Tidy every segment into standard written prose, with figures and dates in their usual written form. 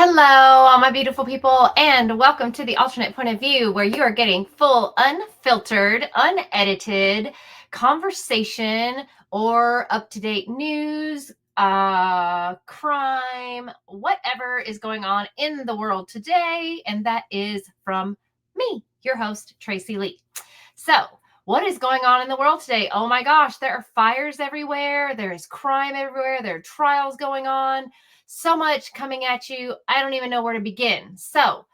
Hello, all my beautiful people, and welcome to the alternate point of view where you are getting full, unfiltered, unedited conversation or up-to-date news, crime, whatever is going on in the world today. And that is from me, your host, Tracey Lee. So, what is going on in the world today? Oh my gosh, there are fires everywhere. There is crime everywhere. There are trials going on. So much coming at you. I don't even know where to begin. So,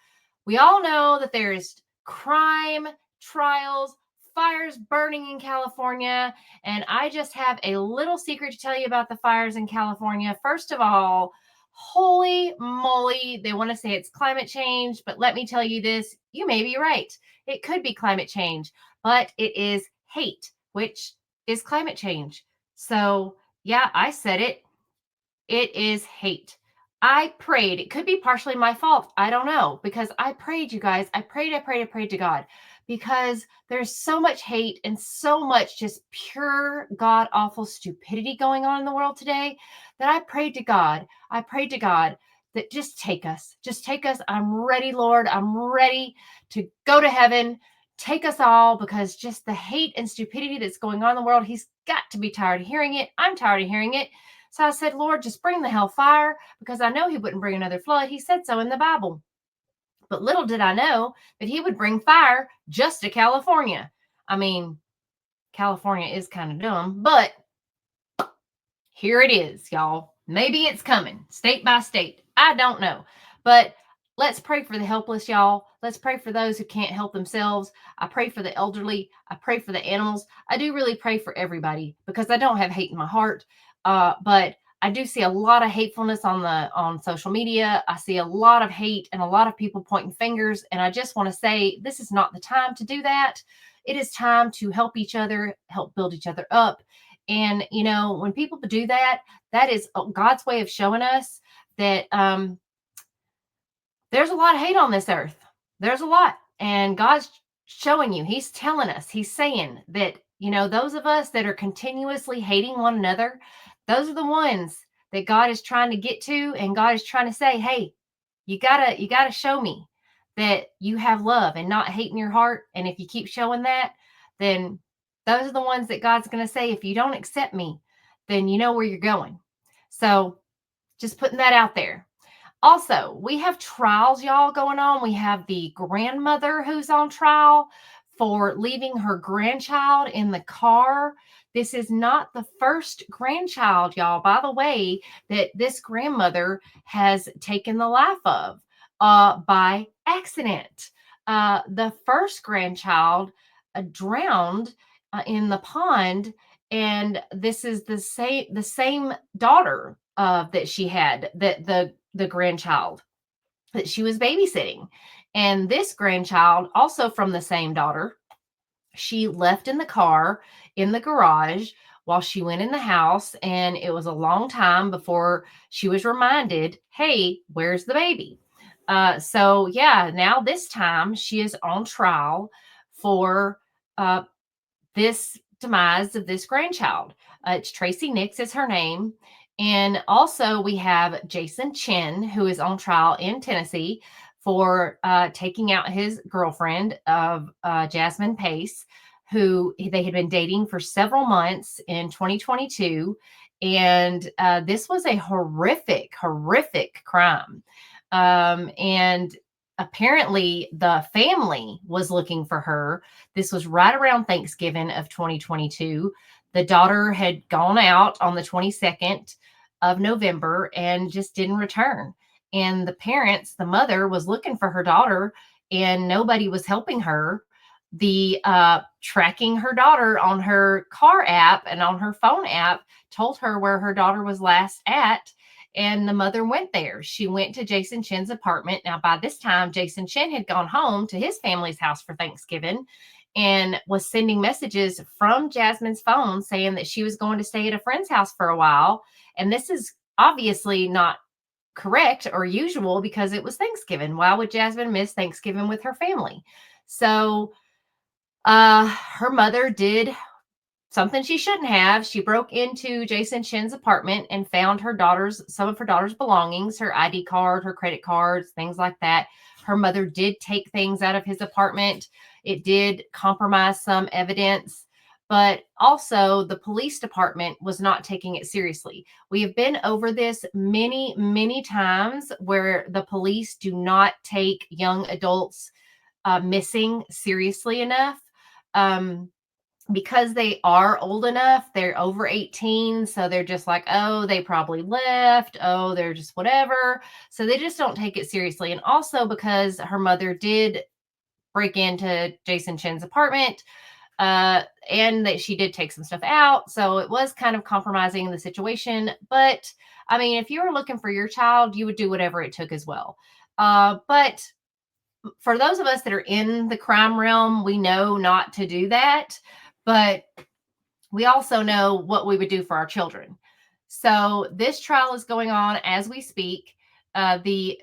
we all know that there's crime, trials, fires burning in California. And I just have a little secret to tell you about the fires in California. First of all, holy moly, they want to say it's climate change, but let me tell you this, you may be right. It could be climate change, but it is hate, which is climate change. So, yeah, I said it. It is hate. I prayed. It could be partially my fault. I don't know because I prayed, you guys. I prayed to God because there's so much hate and so much just pure God awful stupidity going on in the world today that I prayed to God. I prayed to God that just take us. Just take us. I'm ready, Lord. I'm ready to go to heaven. Take us all because just the hate and stupidity that's going on in the world, he's got to be tired of hearing it. I'm tired of hearing it. So I said, Lord, just bring the hellfire because I know he wouldn't bring another flood. He said so in the Bible. But little did I know that he would bring fire just to California. I mean, California is kind of dumb, but here it is, y'all. Maybe it's coming state by state. I don't know. But let's pray for the helpless, y'all. Let's pray for those who can't help themselves. I pray for the elderly. I pray for the animals. I do really pray for everybody because I don't have hate in my heart. But I do see a lot of hatefulness on social media. I see a lot of hate and a lot of people pointing fingers. And I just want to say this is not the time to do that. It is time to help each other, help build each other up. And, when people do that, that is God's way of showing us that there's a lot of hate on this earth. There's a lot. And God's showing you, he's telling us, he's saying that, those of us that are continuously hating one another, those are the ones that God is trying to get to. And God is trying to say, hey, you gotta show me that you have love and not hate in your heart. And if you keep showing that, then those are the ones that God's going to say, if you don't accept me, then you know where you're going. So just putting that out there. Also, we have trials, y'all, going on. We have the grandmother who's on trial for leaving her grandchild in the car. This is not the first grandchild, y'all, by the way, that this grandmother has taken the life of by accident. The first grandchild drowned in the pond, and this is the same daughter that she had, that the grandchild that she was babysitting. And this grandchild, also from the same daughter, she left in the car in the garage while she went in the house. And it was a long time before she was reminded, hey, where's the baby? So, yeah, now this time she is on trial for this demise of this grandchild. It's Tracey Nix is her name. And also we have Jason Chin, who is on trial in Tennessee for taking out his girlfriend of Jasmine Pace, who they had been dating for several months in 2022. And this was a horrific crime. And apparently the family was looking for her. This was right around Thanksgiving of 2022. The daughter had gone out on the 22nd of November and just didn't return. And the parents, the mother was looking for her daughter and nobody was helping her. The tracking her daughter on her car app and on her phone app told her where her daughter was last at. And the mother went there. She went to Jason Chin's apartment. Now, by this time, Jason Chin had gone home to his family's house for Thanksgiving and was sending messages from Jasmine's phone saying that she was going to stay at a friend's house for a while. And this is obviously not correct or usual because it was Thanksgiving. Why would Jasmine miss Thanksgiving with her family? So her mother did something she shouldn't have. She broke into Jason Chen's apartment and found some of her daughter's belongings, her ID card, her credit cards, things like that. Her mother did take things out of his apartment. It did compromise some evidence, but also the police department was not taking it seriously. We have been over this many, many times where the police do not take young adults missing seriously enough. Because they are old enough, they're over 18. So they're just like, oh, they probably left. Oh, they're just whatever. So they just don't take it seriously. And also because her mother did break into Jason Chen's apartment, and that she did take some stuff out. So it was kind of compromising the situation. But I mean, if you were looking for your child, you would do whatever it took as well. But for those of us that are in the crime realm, we know not to do that. But we also know what we would do for our children. So this trial is going on as we speak. The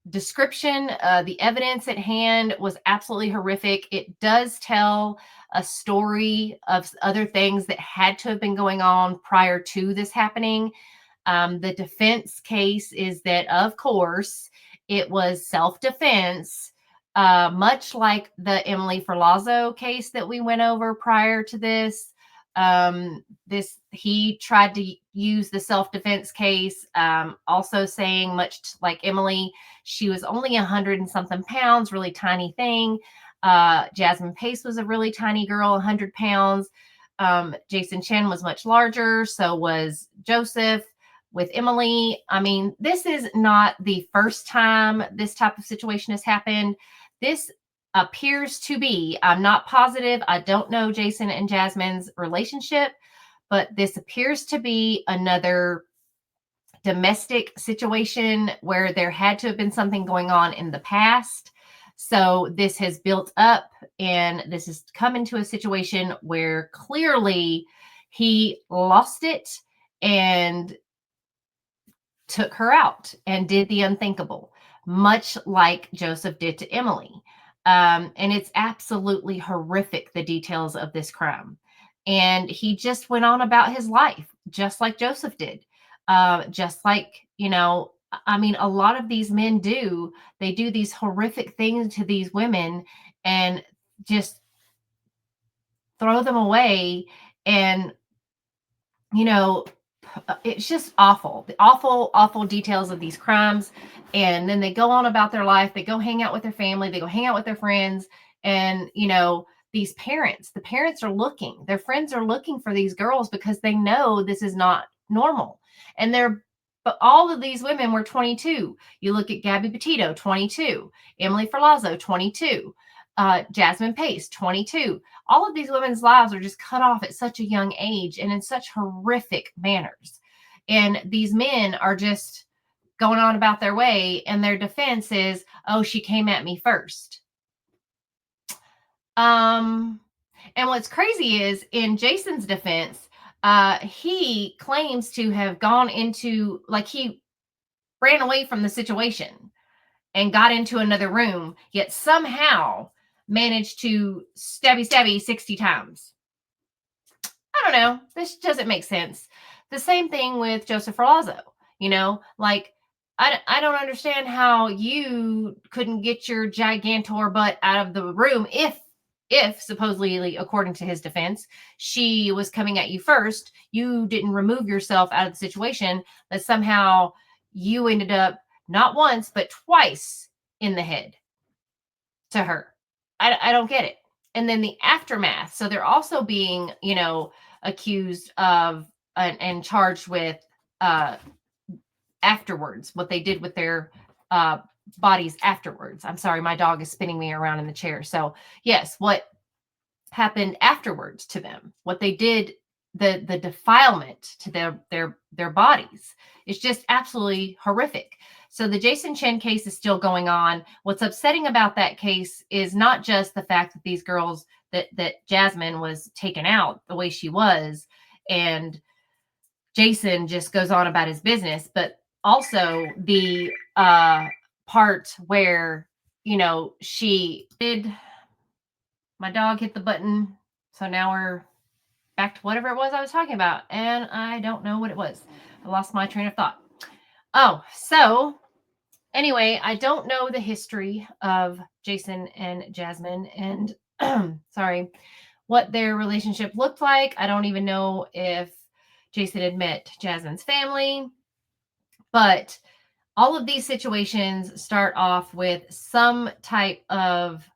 description, the evidence at hand was absolutely horrific. It does tell a story of other things that had to have been going on prior to this happening. The defense case is that, of course, it was self-defense, much like the Emily Ferlazzo case that we went over prior to this. He tried to use the self-defense case, also saying, much like Emily, she was only 100 and something pounds, really tiny thing. Jasmine Pace was a really tiny girl, 100 pounds. Jason Chen was much larger, so was Joseph. With Emily, I mean, this is not the first time this type of situation has happened. This appears to be, I'm not positive, I don't know Jason and Jasmine's relationship, but this appears to be another domestic situation where there had to have been something going on in the past. So this has built up, and this has come into a situation where clearly he lost it and took her out and did the unthinkable, much like Joseph did to Emily. And it's absolutely horrific, the details of this crime. And he just went on about his life, just like Joseph did. Just like, I mean, a lot of these men do, they do these horrific things to these women and just throw them away. And, you know, it's just awful, the awful, awful details of these crimes. And then they go on about their life. They go hang out with their family. They go hang out with their friends. And, these parents, the parents are looking, their friends are looking for these girls because they know this is not normal. But all of these women were 22. You look at Gabby Petito, 22, Emily Ferlazzo, 22, Jasmine Pace, 22. All of these women's lives are just cut off at such a young age and in such horrific manners. And these men are just going on about their way, and their defense is, oh, she came at me first. And what's crazy is, in Jason's defense, he claims to have gone into, like, he ran away from the situation and got into another room, yet somehow managed to stabby 60 times. I don't know. This doesn't make sense. The same thing with Joseph Ferlazzo. Like, I don't understand how you couldn't get your gigantor butt out of the room if supposedly, according to his defense, she was coming at you first. You didn't remove yourself out of the situation, that somehow you ended up not once but twice in the head to her. I don't get it. And then the aftermath. So they're also being, accused of and charged with afterwards, what they did with their bodies afterwards. I'm sorry, my dog is spinning me around in the chair. So yes, what happened afterwards to them, what they did, the defilement to their bodies, is just absolutely horrific. So the Jason Chen case is still going on. What's upsetting about that case is not just the fact that these girls, that Jasmine was taken out the way she was, and Jason just goes on about his business, but also the part where, she did. My dog hit the button, so now we're back to whatever it was I was talking about, and I don't know what it was. I lost my train of thought. Oh, so anyway, I don't know the history of Jason and Jasmine, and sorry, what their relationship looked like. I don't even know if Jason had met Jasmine's family, but all of these situations start off with some type of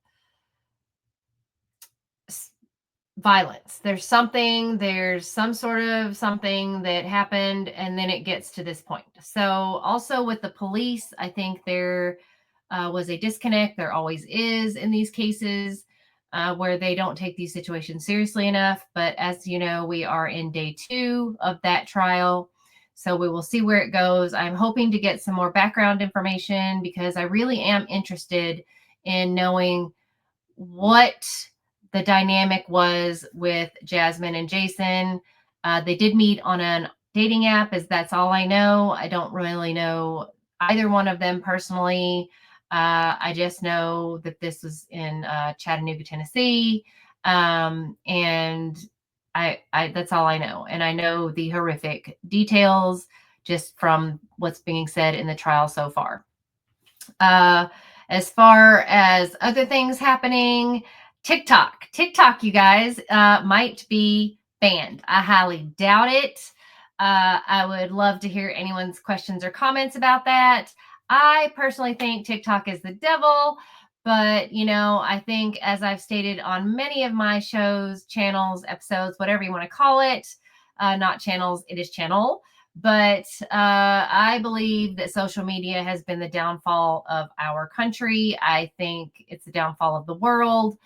violence. There's some sort of something that happened, and then it gets to this point. So, also with the police, I think there was a disconnect. There always is in these cases where they don't take these situations seriously enough. But as you know, we are in day 2 of that trial. So we will see where it goes. I'm hoping to get some more background information because I really am interested in knowing what the dynamic was with Jasmine and Jason. They did meet on a dating app, as that's all I know. I don't really know either one of them personally. I just know that this was in Chattanooga, Tennessee, and I that's all I know. And I know the horrific details just from what's being said in the trial so far. Uh, as far as other things happening, TikTok, you guys, might be banned. I highly doubt it. I would love to hear anyone's questions or comments about that. I personally think TikTok is the devil, but I think, as I've stated on many of my shows, channels, episodes, whatever you want to call it, not channels, it is channel. But I believe that social media has been the downfall of our country. I think it's the downfall of the world.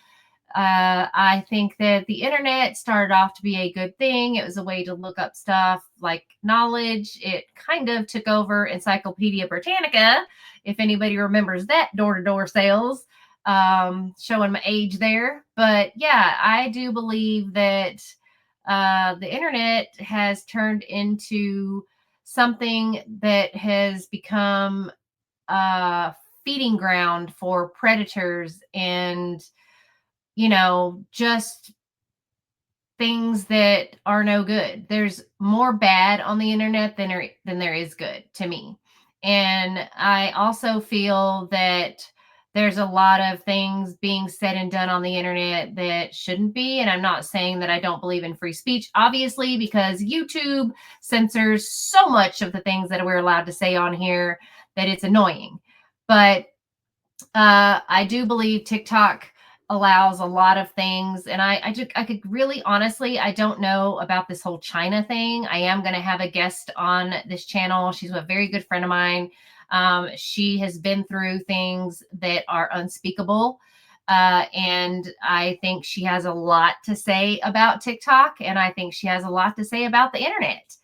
I think that the internet started off to be a good thing. It was a way to look up stuff like knowledge. It kind of took over Encyclopedia Britannica, if anybody remembers that door-to-door sales. Showing my age there. But yeah, I do believe that the internet has turned into something that has become a feeding ground for predators and just things that are no good. There's more bad on the internet than there is good, to me. And I also feel that there's a lot of things being said and done on the internet that shouldn't be. And I'm not saying that I don't believe in free speech, obviously, because YouTube censors so much of the things that we're allowed to say on here that it's annoying. But I do believe TikTok allows a lot of things, and I could really honestly, I don't know about this whole China thing. I am going to have a guest on this channel. She's a very good friend of mine. She has been through things that are unspeakable. And I think she has a lot to say about TikTok, and I think she has a lot to say about the internet.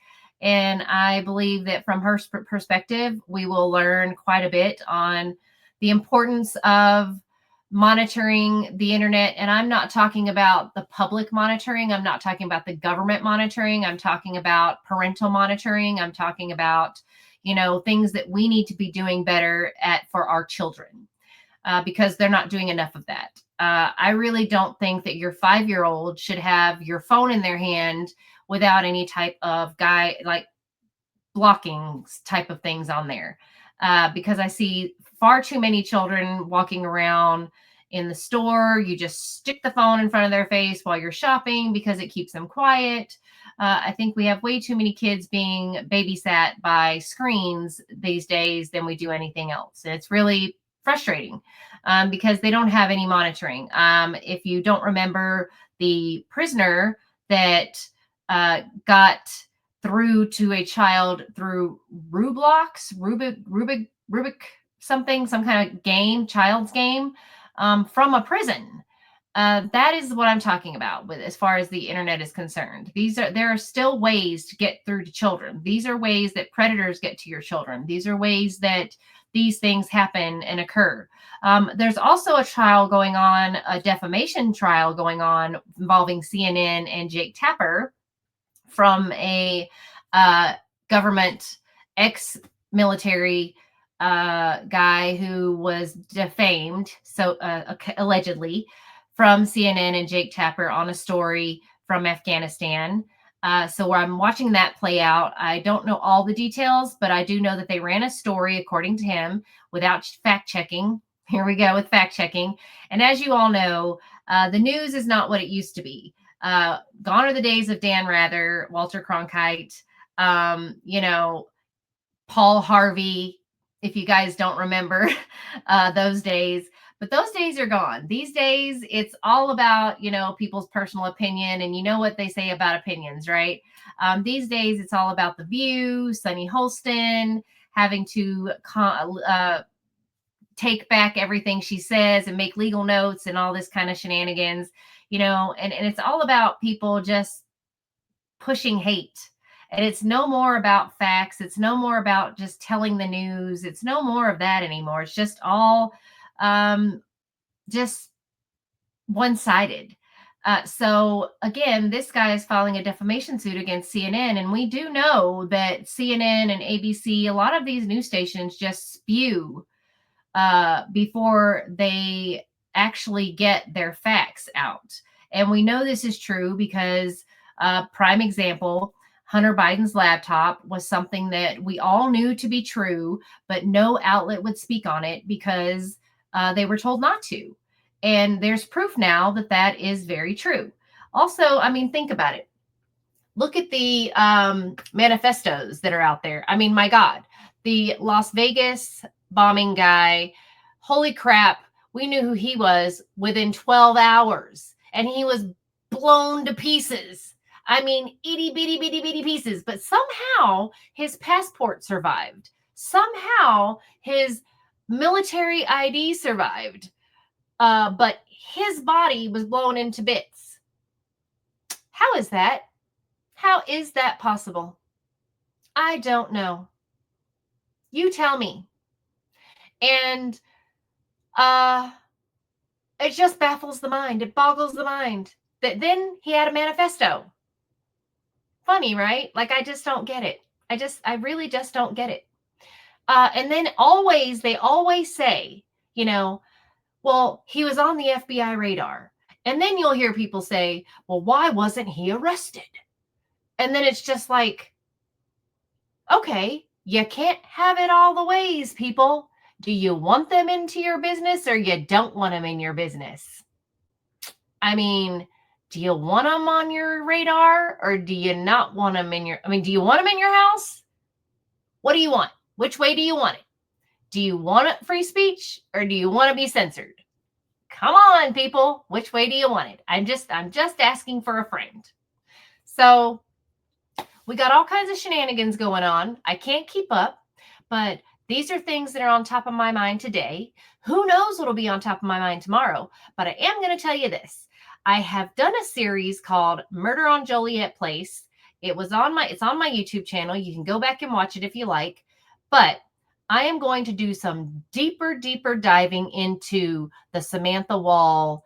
And I believe that from her perspective, we will learn quite a bit on the importance of monitoring the internet. And I'm not talking about the public monitoring. I'm not talking about the government monitoring. I'm talking about parental monitoring. I'm talking about, things that we need to be doing better at for our children because they're not doing enough of that. I really don't think that your 5-year-old should have your phone in their hand without any type of blocking type of things on there. Because I see far too many children walking around in the store. You just stick the phone in front of their face while you're shopping because it keeps them quiet. I think we have way too many kids being babysat by screens these days than we do anything else. And it's really frustrating because they don't have any monitoring. If you don't remember the prisoner that got through to a child through Rubik something, some kind of game, child's game, from a prison. That is what I'm talking about with as far as the internet is concerned. There are still ways to get through to children. These are ways that predators get to your children. These are ways that these things happen and occur. There's also a trial going on, a defamation trial going on involving CNN and Jake Tapper from a government ex-military guy who was defamed, so allegedly, from CNN and Jake Tapper on a story from Afghanistan. So where I'm watching that play out, I don't know all the details, but I do know that they ran a story, according to him, without fact checking. Here we go with fact checking. And as you all know, the news is not what it used to be. Gone are the days of Dan Rather, Walter Cronkite, Paul Harvey, if you guys don't remember those days. But those days are gone. These days, it's all about, people's personal opinion. And you know what they say about opinions, right? These days, it's all about The View, Sunny Holston, having to take back everything she says and make legal notes and all this kind of shenanigans, and it's all about people just pushing hate. And it's no more about facts. It's no more about just telling the news. It's no more of that anymore. It's just all just one-sided. So again, this guy is filing a defamation suit against CNN. And we do know that CNN and ABC, a lot of these news stations just spew before they actually get their facts out. And we know this is true because prime example, Hunter Biden's laptop was something that we all knew to be true, but no outlet would speak on it because they were told not to. And there's proof now that that is very true. Also, I mean, think about it. Look at the manifestos that are out there. I mean, my God, the Las Vegas bombing guy, holy crap, we knew who he was within 12 hours. And he was blown to pieces. I mean, itty bitty bitty bitty pieces. But somehow his passport survived. Somehow his military ID survived. But his body was blown into bits. How is that? How is that possible? I don't know. You tell me. And it just baffles the mind. It boggles the mind. That then he had a manifesto. Funny, right? Like, I just don't get it. I really just don't get it. And then they always say, well, he was on the FBI radar. And then you'll hear people say, well, why wasn't he arrested? And then it's just like, okay, you can't have it all the ways, people. Do you want them into your business or you don't want them in your business? I mean, do you want them on your radar or do you not want them do you want them in your house? What do you want? Which way do you want it? Do you want free speech or do you want to be censored? Come on, people. Which way do you want it? I'm just asking for a friend. So we got all kinds of shenanigans going on. I can't keep up, but these are things that are on top of my mind today. Who knows what'll be on top of my mind tomorrow? But I am going to tell you this. I have done a series called Murder on Joliet Place. It's on my YouTube channel. You can go back and watch it if you like. But I am going to do some deeper diving into the Samantha Wall,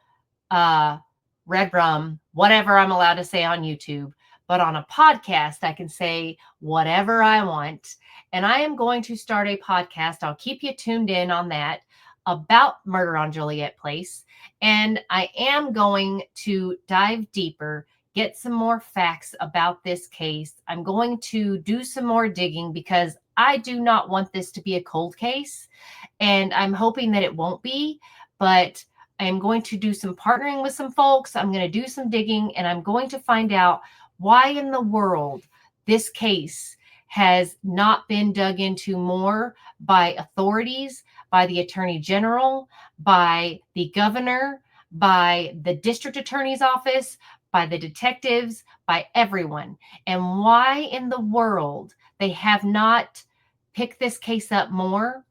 Red Rum, whatever I'm allowed to say on YouTube. But on a podcast, I can say whatever I want. And I am going to start a podcast. I'll keep you tuned in on that about Murder on Joliet Place. And I am going to dive deeper, get some more facts about this case. I'm going to do some more digging because I do not want this to be a cold case. And I'm hoping that it won't be. But I am going to do some partnering with some folks. I'm going to do some digging and I'm going to find out why in the world this case has not been dug into more by authorities, by the attorney general, by the governor, by the district attorney's office, by the detectives, by everyone. And why in the world they have not picked this case up more.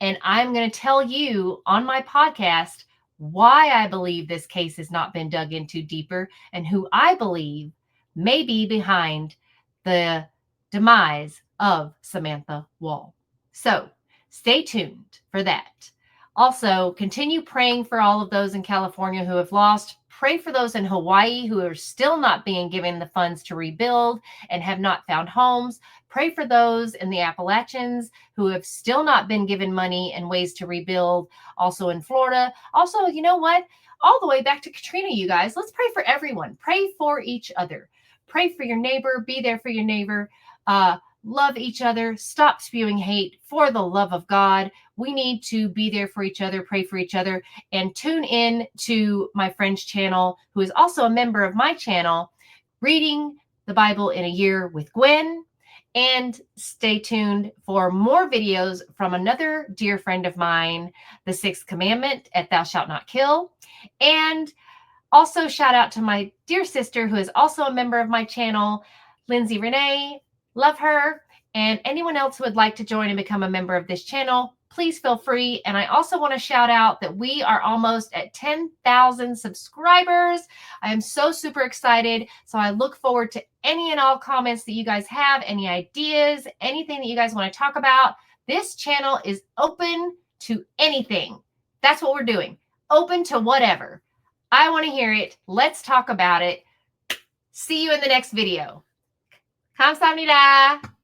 And I'm going to tell you on my podcast why I believe this case has not been dug into deeper and who I believe may be behind the demise of Samantha Wall. So stay tuned for that. Also, continue praying for all of those in California who have lost Pray for those in Hawaii who are still not being given the funds to rebuild and have not found homes. Pray for those in the Appalachians who have still not been given money and ways to rebuild. Also in Florida. Also, you know what? All the way back to Katrina, you guys. Let's pray for everyone. Pray for each other. Pray for your neighbor. Be there for your neighbor. Love each other. Stop spewing hate for the love of God. We need to be there for each other, pray for each other, and tune in to my friend's channel, who is also a member of my channel, Reading the Bible in a Year with Gwen. And stay tuned for more videos from another dear friend of mine, the Sixth Commandment at Thou Shalt Not Kill. And also shout out to my dear sister, who is also a member of my channel, Lindsay Renee. Love her. And anyone else who would like to join and become a member of this channel, please feel free. And I also want to shout out that we are almost at 10,000 subscribers. I am so super excited. So I look forward to any and all comments that you guys have, any ideas, anything that you guys want to talk about. This channel is open to anything. That's what we're doing. Open to whatever. I want to hear it. Let's talk about it. See you in the next video. 감사합니다.